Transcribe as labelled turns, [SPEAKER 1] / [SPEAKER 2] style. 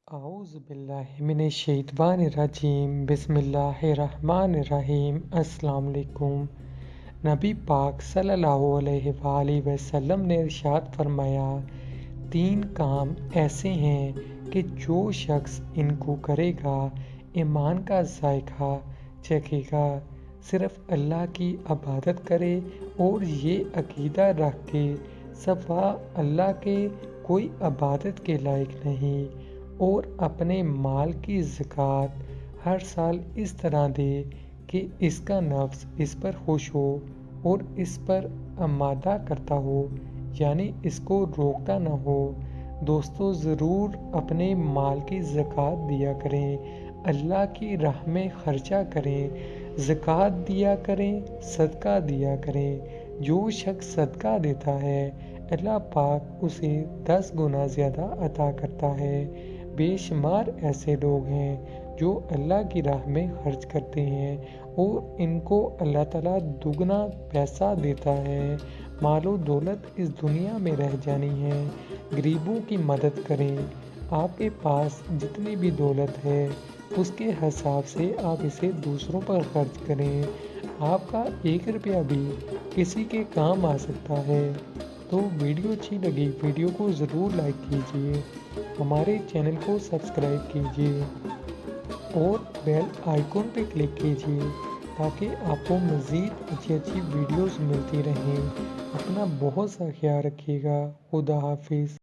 [SPEAKER 1] اعوذ باللہ من الشیطان الرجیم بسم اللہ الرحمن الرحیم۔ السلام علیکم۔ نبی پاک صلی اللہ علیہ وآلہ وسلم نے ارشاد فرمایا، 3 کام ایسے ہیں کہ جو شخص ان کو کرے گا ایمان کا ذائقہ چکھے گا۔ صرف اللہ کی عبادت کرے اور یہ عقیدہ رکھ کے سوا اللہ کے کوئی عبادت کے لائق نہیں، اور اپنے مال کی زکوٰۃ ہر سال اس طرح دے کہ اس کا نفس اس پر خوش ہو اور اس پر آمادہ کرتا ہو، یعنی اس کو روکتا نہ ہو۔ دوستو، ضرور اپنے مال کی زکوٰۃ دیا کریں، اللہ کی راہ میں خرچہ کریں، زکوٰۃ دیا کریں، صدقہ دیا کریں۔ جو شخص صدقہ دیتا ہے اللہ پاک اسے 10 گنا زیادہ عطا کرتا ہے۔ بے شمار ایسے لوگ ہیں جو اللہ کی راہ میں خرچ کرتے ہیں اور ان کو اللہ تعالیٰ دگنا پیسہ دیتا ہے۔ مال و دولت اس دنیا میں رہ جانی ہے، غریبوں کی مدد کریں۔ آپ کے پاس جتنی بھی دولت ہے اس کے حساب سے آپ اسے دوسروں پر خرچ کریں۔ آپ کا 1 روپیہ بھی کسی کے کام آ سکتا ہے۔ تو ویڈیو اچھی لگی ویڈیو کو ضرور لائک کیجیے، ہمارے چینل کو سبسکرائب کیجیے اور بیل آئیکن پہ کلک کیجیے تاکہ آپ کو مزید اچھی ویڈیوز ملتی رہیں۔ اپنا بہت سا خیال رکھیے گا۔ خدا حافظ۔